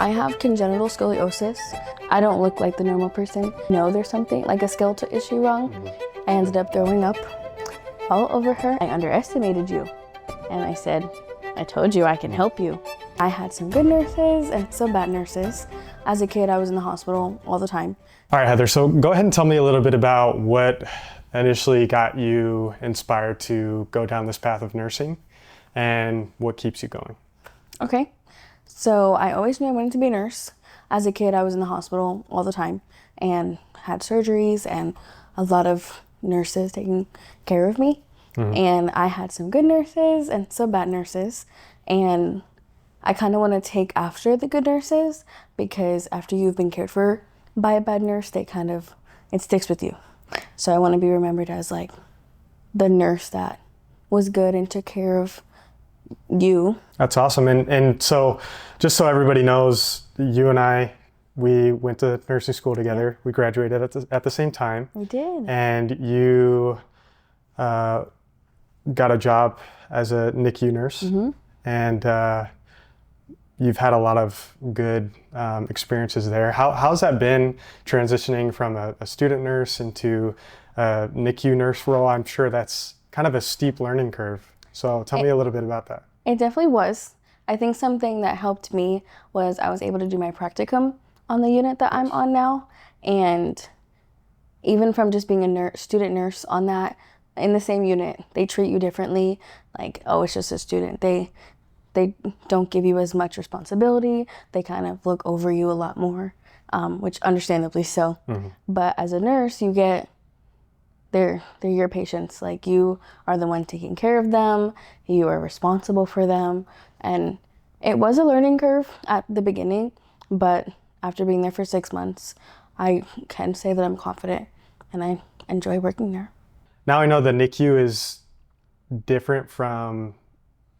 I have congenital scoliosis. I don't look like the normal person. No, there's something like a skeletal issue wrong. I ended up throwing up all over her. I underestimated you. And I said, I told you I can help you. I had some good nurses and some bad nurses. As a kid, I was in the hospital all the time. All right, Heather, so go ahead and tell me a little bit about what initially got you inspired to go down this path of nursing and what keeps you going. Okay, so I always knew I wanted to be a nurse. As a kid, I was in the hospital all the time and had surgeries and a lot of nurses taking care of me. And I had some good nurses and some bad nurses. And I kind of want to take after the good nurses because after you've been cared for by a bad nurse, it sticks with you. So I want to be remembered as like the nurse that was good and took care of you. That's awesome. And so just so everybody knows, you and I, we went to nursing school together. We graduated at the same time. We did. And you got a job as a NICU nurse. And you've had a lot of good experiences there. How's that been transitioning from a student nurse into a NICU nurse role? I'm sure that's kind of a steep learning curve. So tell me a little bit about that. It definitely was. I think something that helped me was I was able to do my practicum on the unit that I'm on now. And even from just being a student nurse on that, in the same unit, they treat you differently. Like, oh, it's just a student. They don't give you as much responsibility. They kind of look over you a lot more, which understandably so. But as a nurse, you get, they're your patients. Like, you are the one taking care of them. You are responsible for them. And it was a learning curve at the beginning, but after being there for 6 months, I can say that I'm confident and I enjoy working there. Now I know the NICU is different from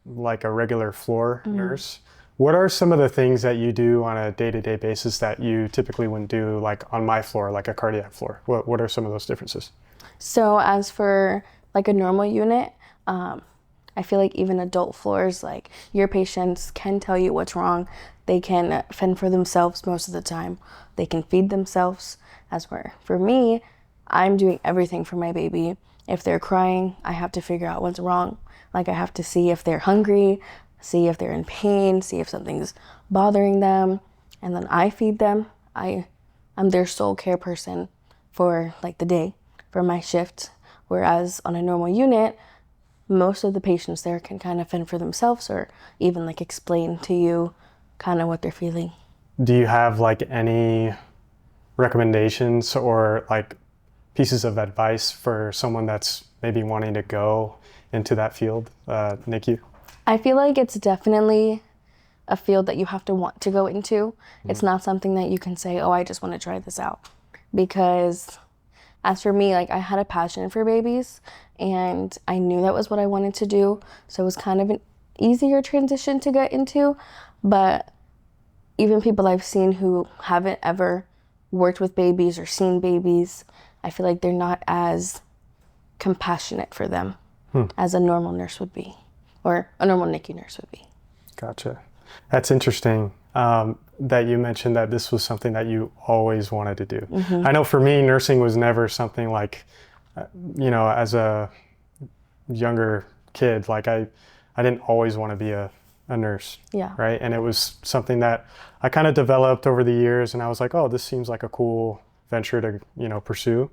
like a regular floor nurse. What are some of the things that you do on a day-to-day basis that you typically wouldn't do like on my floor, like a cardiac floor? What are some of those differences? So as for like a normal unit, I feel like even adult floors, like your patients can tell you what's wrong. They can fend for themselves most of the time. They can feed themselves. As for me, I'm doing everything for my baby. If they're crying, I have to figure out what's wrong. Like, I have to see if they're hungry, see if they're in pain, see if something's bothering them, and then I feed them. I'm their sole care person for like the day, for my shift. Whereas on a normal unit, most of the patients there can kind of fend for themselves or even like explain to you kind of what they're feeling. Do you have like any recommendations or like pieces of advice for someone that's maybe wanting to go into that field, NICU? I feel like it's definitely a field that you have to want to go into. It's not something that you can say, oh, I just want to try this out. Because as for me, like, I had a passion for babies and I knew that was what I wanted to do. So it was kind of an easier transition to get into. But even people I've seen who haven't ever worked with babies or seen babies, I feel like they're not as compassionate for them as a normal nurse would be, or a normal NICU nurse would be. Gotcha. That's interesting that you mentioned that this was something that you always wanted to do. I know for me, nursing was never something like, as a younger kid, like I didn't always want to be a nurse, right? And it was something that I kind of developed over the years, and I was like, oh, this seems like a cool venture to, pursue.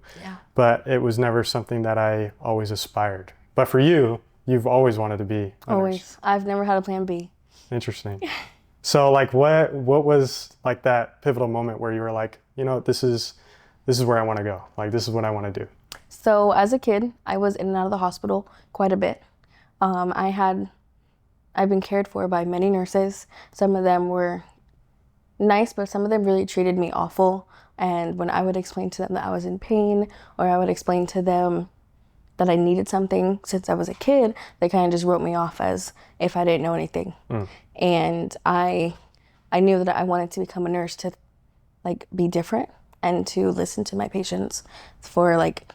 But it was never something that I always aspired. But for you, you've always wanted to be a nurse. I've never had a plan B. Interesting. So like what was like that pivotal moment where you were like, this is where I want to go. Like, this is what I want to do. So as a kid, I was in and out of the hospital quite a bit. I've been cared for by many nurses. Some of them were nice, but some of them really treated me awful. And when I would explain to them that I was in pain, or I would explain to them that I needed something since I was a kid, they kind of just wrote me off as if I didn't know anything. And I knew that I wanted to become a nurse to like be different and to listen to my patients for like,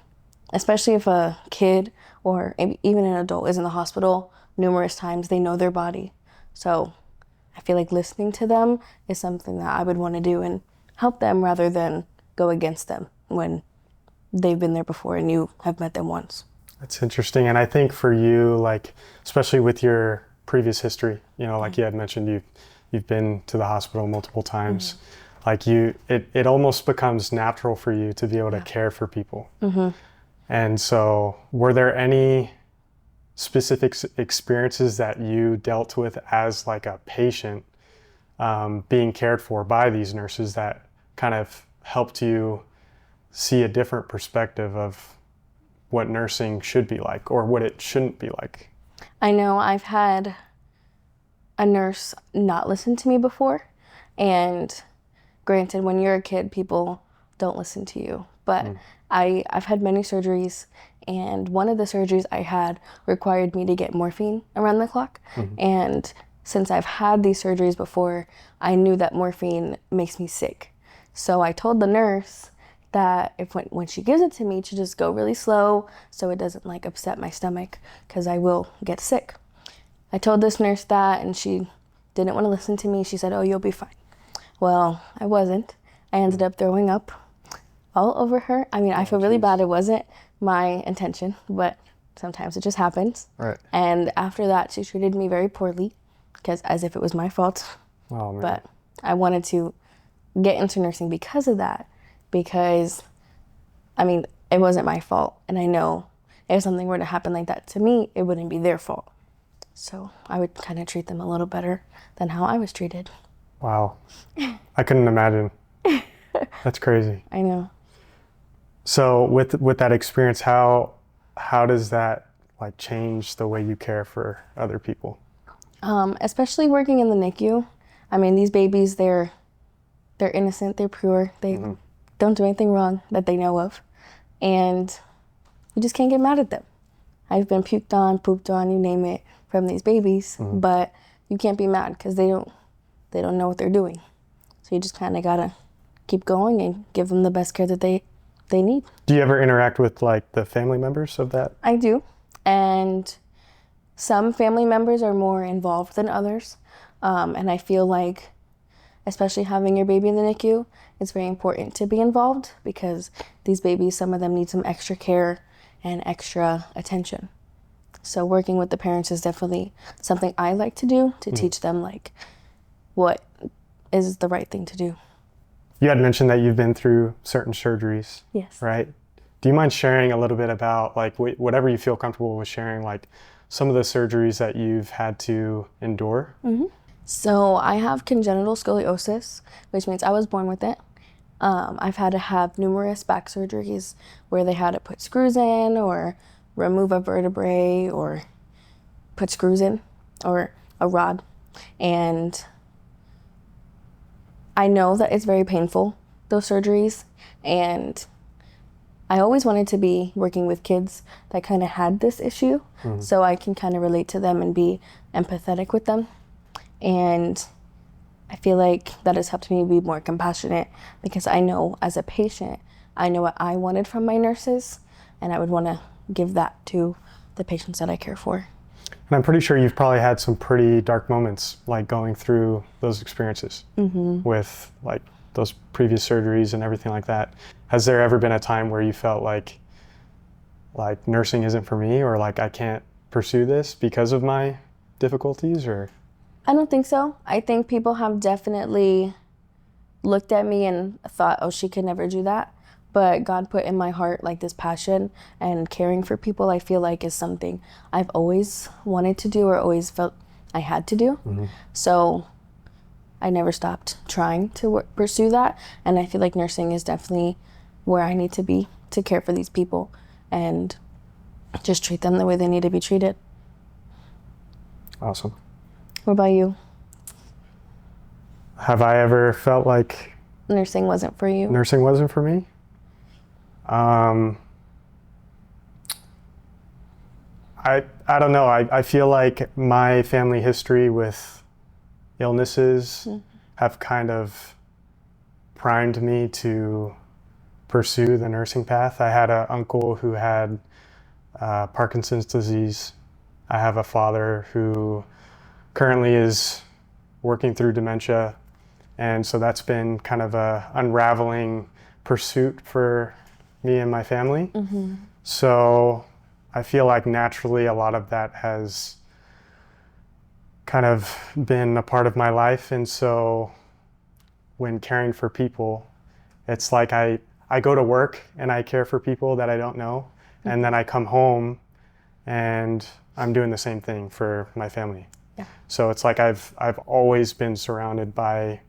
especially if a kid or even an adult is in the hospital numerous times, they know their body. So I feel like listening to them is something that I would want to do and help them rather than go against them when they've been there before and you have met them once. That's interesting. And I think for you, like, especially with your previous history, you know, like you had mentioned, you've been to the hospital multiple times. Like it almost becomes natural for you to be able to care for people. And so were there any specific experiences that you dealt with as like a patient, being cared for by these nurses that kind of helped you see a different perspective of what nursing should be like or what it shouldn't be like? I know I've had a nurse not listen to me before, and granted, when you're a kid, people don't listen to you. But I've had many surgeries, and one of the surgeries I had required me to get morphine around the clock. And since I've had these surgeries before, I knew that morphine makes me sick. So I told the nurse that when she gives it to me, to just go really slow so it doesn't like upset my stomach, because I will get sick. I told this nurse that, and she didn't want to listen to me. She said, "Oh, you'll be fine." Well, I wasn't. I ended up throwing up all over her. I mean, I feel really bad. It wasn't my intention, but sometimes it just happens. Right. And after that, she treated me very poorly, because as if it was my fault. Oh, man. But I wanted to get into nursing because of that, because, I mean, it wasn't my fault. And I know if something were to happen like that to me, it wouldn't be their fault. So I would kind of treat them a little better than how I was treated. Wow. I couldn't imagine. That's crazy. I know. So with that experience, how does that like change the way you care for other people? Especially working in the NICU. I mean, these babies, they're innocent, they're pure, they don't do anything wrong that they know of. And you just can't get mad at them. I've been puked on, pooped on, you name it, from these babies, but you can't be mad because they don't know what they're doing. So you just kind of gotta keep going and give them the best care that they need. Do you ever interact with like the family members of that? I do, and some family members are more involved than others, and I feel like, especially having your baby in the NICU, it's very important to be involved, because these babies, some of them need some extra care and extra attention. So working with the parents is definitely something I like to do, to teach them like what is the right thing to do. You had mentioned that you've been through certain surgeries. Yes. Right? Do you mind sharing a little bit about like whatever you feel comfortable with sharing, like some of the surgeries that you've had to endure? So I have congenital scoliosis, which means I was born with it. I've had to have numerous back surgeries where they had to put screws in or remove a vertebrae or put screws in or a rod. And I know that it's very painful, those surgeries. And I always wanted to be working with kids that kind of had this issue, so I can kind of relate to them and be empathetic with them. And I feel like that has helped me be more compassionate, because I know as a patient, I know what I wanted from my nurses, and I would want to give that to the patients that I care for. And I'm pretty sure you've probably had some pretty dark moments, like going through those experiences with like those previous surgeries and everything like that. Has there ever been a time where you felt like nursing isn't for me, or like I can't pursue this because of my difficulties? Or I don't think so. I think people have definitely looked at me and thought, oh, she could never do that. But God put in my heart like this passion, and caring for people, I feel like, is something I've always wanted to do or always felt I had to do. So I never stopped trying to pursue that. And I feel like nursing is definitely where I need to be to care for these people and just treat them the way they need to be treated. Awesome. What about you? Have I ever felt like Nursing wasn't for you? nursing wasn't for me? I don't know. I feel like my family history with illnesses have kind of primed me to pursue the nursing path. I had an uncle who had Parkinson's disease. I have a father who currently is working through dementia. And so that's been kind of a unraveling pursuit for me and my family. So I feel like naturally a lot of that has kind of been a part of my life. And so when caring for people, it's like I go to work and I care for people that I don't know. And then I come home and I'm doing the same thing for my family. Yeah. So it's like I've always been surrounded by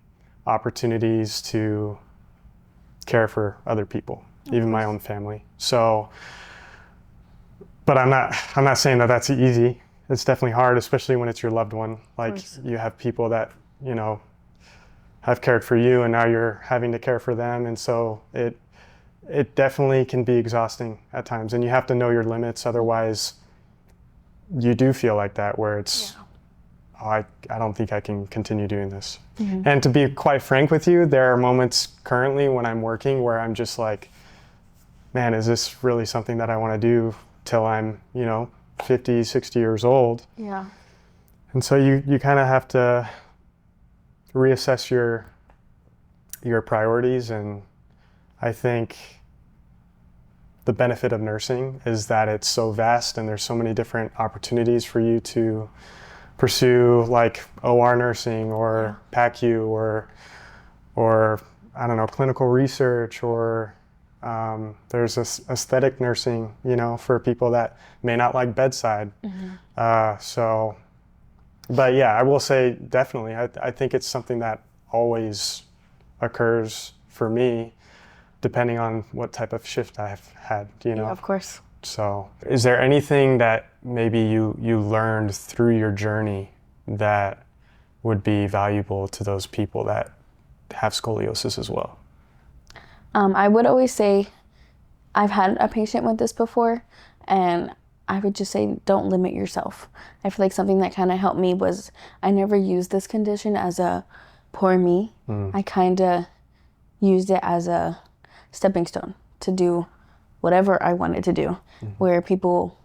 opportunities to care for other people, even my own family. So, but I'm not saying that that's easy. It's definitely hard, especially when it's your loved one. Like you have people that, you know, have cared for you and now you're having to care for them. And so it definitely can be exhausting at times, and you have to know your limits. Otherwise you do feel like that where it's, oh, I don't think I can continue doing this. And to be quite frank with you, there are moments currently when I'm working where I'm just like, man, is this really something that I want to do till I'm, you know, 50, 60 years old? Yeah. And so you kind of have to reassess your priorities. And I think the benefit of nursing is that it's so vast and there's so many different opportunities for you to pursue, like OR nursing or PACU or I don't know, clinical research, or there's aesthetic nursing, you know, for people that may not like bedside. So, but yeah, I will say definitely, I think it's something that always occurs for me, depending on what type of shift I've had, you know. Yeah, of course. So is there anything that maybe you learned through your journey that would be valuable to those people that have scoliosis as well? I would always say, I've had a patient with this before, and I would just say, don't limit yourself. I feel like something that kind of helped me was I never used this condition as a poor me. I kind of used it as a stepping stone to do whatever I wanted to do, where people,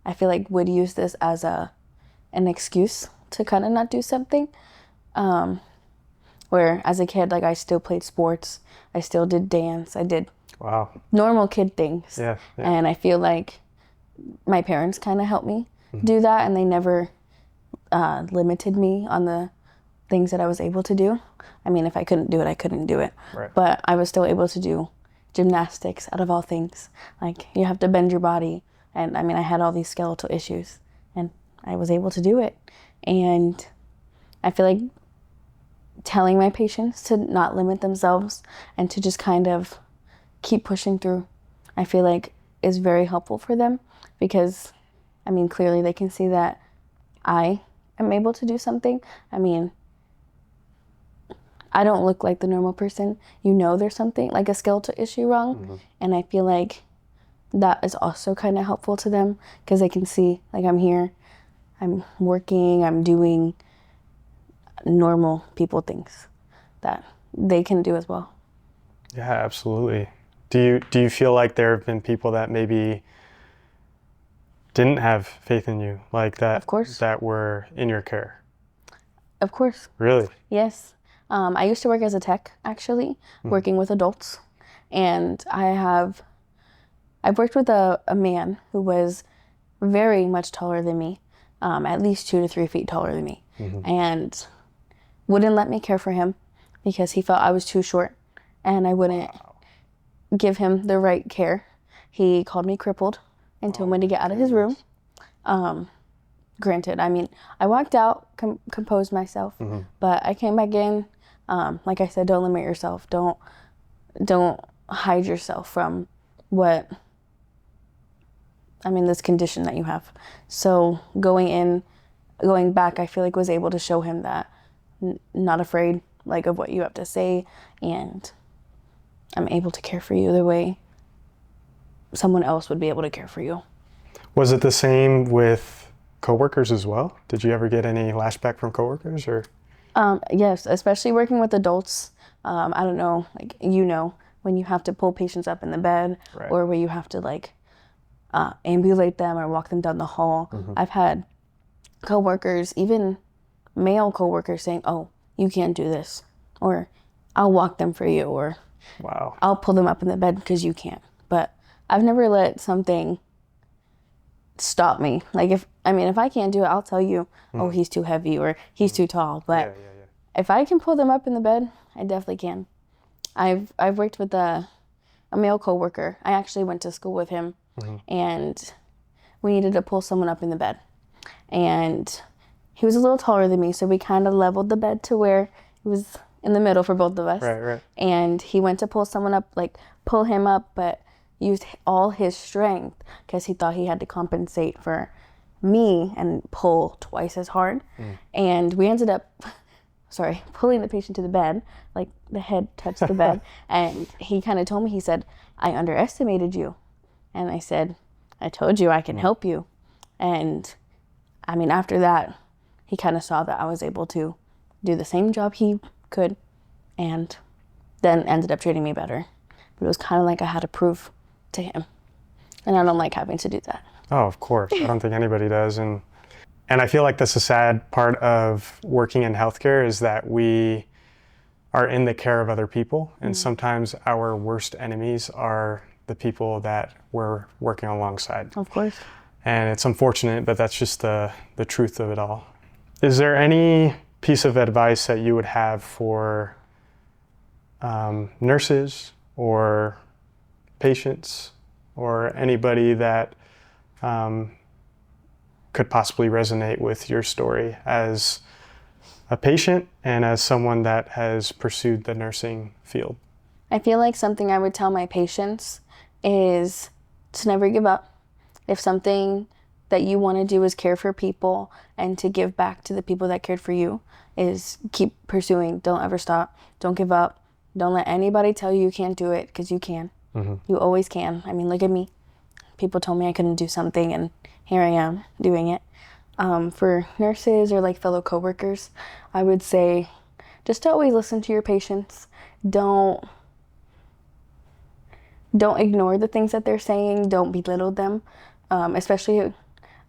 I feel like, would use this as an excuse to kind of not do something. Where as a kid, like, I still played sports, I still did dance, I did normal kid things. And I feel like my parents kind of helped me do that, and they never limited me on the things that I was able to do. I mean, if I couldn't do it, I couldn't do it. But I was still able to do gymnastics, out of all things. Like, you have to bend your body. And I mean, I had all these skeletal issues, and I was able to do it. And I feel like telling my patients to not limit themselves and to just kind of keep pushing through, I feel like is very helpful for them, because, I mean, clearly they can see that I am able to do something. I mean, I don't look like the normal person. You know, there's something like a skeletal issue wrong. And I feel like that is also kind of helpful to them, because they can see, like, I'm here, I'm working, I'm doing normal people things that they can do as well. Yeah, absolutely. Do you feel like there have been people that maybe didn't have faith in you, like that? Of course. That were in your care? Of course. Really? Yes. I used to work as a tech, actually, working with adults. And I've worked with a man who was very much taller than me, at least 2 to 3 feet taller than me, and wouldn't let me care for him because he felt I was too short and I wouldn't give him the right care. He called me crippled and told me to get out of his room. Granted, I mean, I walked out, composed myself, but I came back in. Like I said, don't limit yourself. Don't hide yourself from this condition that you have. So going back, I feel like was able to show him that not afraid, like, of what you have to say, and I'm able to care for you the way someone else would be able to care for you. Was it the same with coworkers as well? Did you ever get any lashback from coworkers, or? Yes, especially working with adults. I don't know, like, you know, when you have to pull patients up in the bed, or where you have to, like, ambulate them or walk them down the hall. I've had coworkers, even male coworkers saying, oh, you can't do this, or I'll walk them for you, or Wow. I'll pull them up in the bed because you can't. But I've never let something stop me. Like if I can't do it, I'll tell you, oh, he's too heavy or he's too tall. But if I can pull them up in the bed, I definitely can. I've worked with a male coworker. I actually went to school with him, and we needed to pull someone up in the bed. And he was a little taller than me, so we kind of leveled the bed to where it was in the middle for both of us. Right. And he went to pull someone up, like pull him up, but used all his strength because he thought he had to compensate for me and pull twice as hard. And we ended up, pulling the patient to the bed, like the head touched the bed. And he kind of told me, he said, I underestimated you. And I said, I told you I can help you. And after that, he kind of saw that I was able to do the same job he could, and then ended up treating me better. But it was kind of like I had to prove to him. And I don't like having to do that. Oh, of course. I don't think anybody does. And I feel like that's a sad part of working in healthcare, is that we are in the care of other people. And sometimes our worst enemies are the people that we're working alongside. Of course. And it's unfortunate, but that's just the truth of it all. Is there any piece of advice that you would have for nurses or patients or anybody that could possibly resonate with your story as a patient and as someone that has pursued the nursing field? I feel like something I would tell my patients is to never give up. If something that you want to do is care for people and to give back to the people that cared for you, is keep pursuing. Don't ever stop. Don't give up. Don't let anybody tell you you can't do it, because you can. You always can. Look at me. People told me I couldn't do something, and here I am doing it. For nurses or like fellow coworkers, I would say just to always listen to your patients. Don't ignore the things that they're saying. Don't belittle them, especially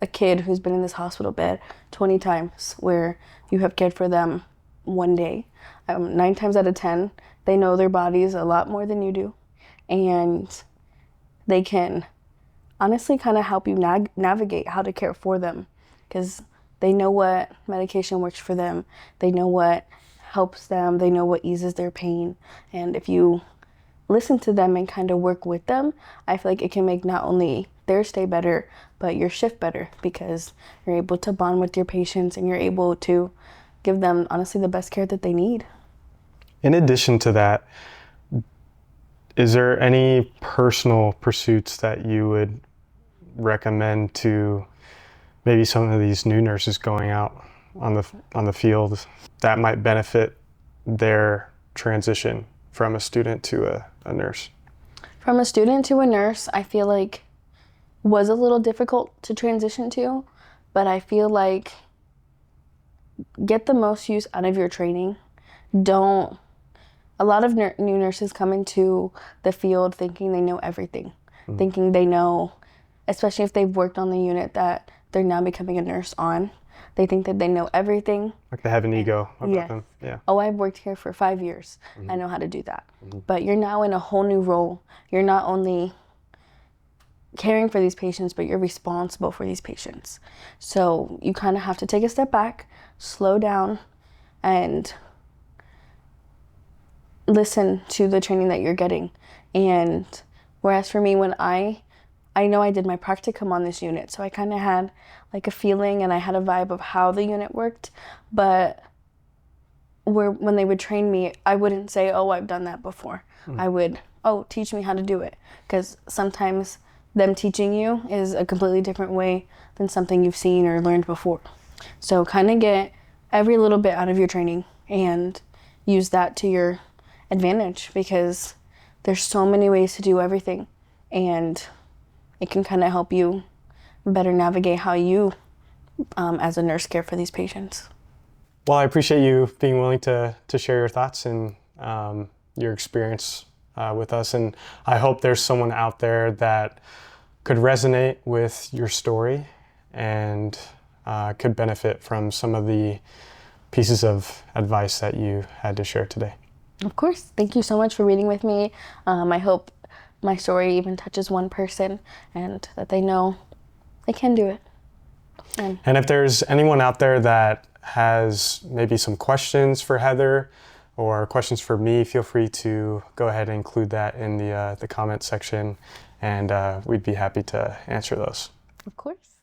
a kid who's been in this hospital bed 20 times, where you have cared for them one day. 9 times out of 10, they know their bodies a lot more than you do, and they can honestly kind of help you navigate how to care for them, because they know what medication works for them. They know what helps them. They know what eases their pain. And if you listen to them and kind of work with them, I feel like it can make not only their stay better, but your shift better, because you're able to bond with your patients and you're able to give them, honestly, the best care that they need. In addition to that, is there any personal pursuits that you would recommend to maybe some of these new nurses going out on the field that might benefit their transition from a student to a nurse? From a student to a nurse, I feel like was a little difficult to transition to, but I feel like get the most use out of your training. A lot of new nurses come into the field thinking they know everything, thinking they know, especially if they've worked on the unit that they're now becoming a nurse on. They think that they know everything. Like they have an ego about them. Yeah. Oh, I've worked here for 5 years. I know how to do that. But you're now in a whole new role. You're not only caring for these patients, but you're responsible for these patients. So you kind of have to take a step back, slow down, and listen to the training that you're getting. And whereas for me, when I know I did my practicum on this unit, so I kind of had like a feeling and I had a vibe of how the unit worked, but when they would train me, I wouldn't say, oh, I've done that before. I would, oh, teach me how to do it. Because sometimes them teaching you is a completely different way than something you've seen or learned before. So kind of get every little bit out of your training and use that to your advantage, because there's so many ways to do everything, and it can kind of help you better navigate how you, as a nurse, care for these patients. Well, I appreciate you being willing to share your thoughts and your experience with us. And I hope there's someone out there that could resonate with your story and could benefit from some of the pieces of advice that you had to share today. Of course. Thank you so much for reading with me. I hope my story even touches one person and that they know they can do it. And if there's anyone out there that has maybe some questions for Heather or questions for me, feel free to go ahead and include that in the comment section, and we'd be happy to answer those. Of course.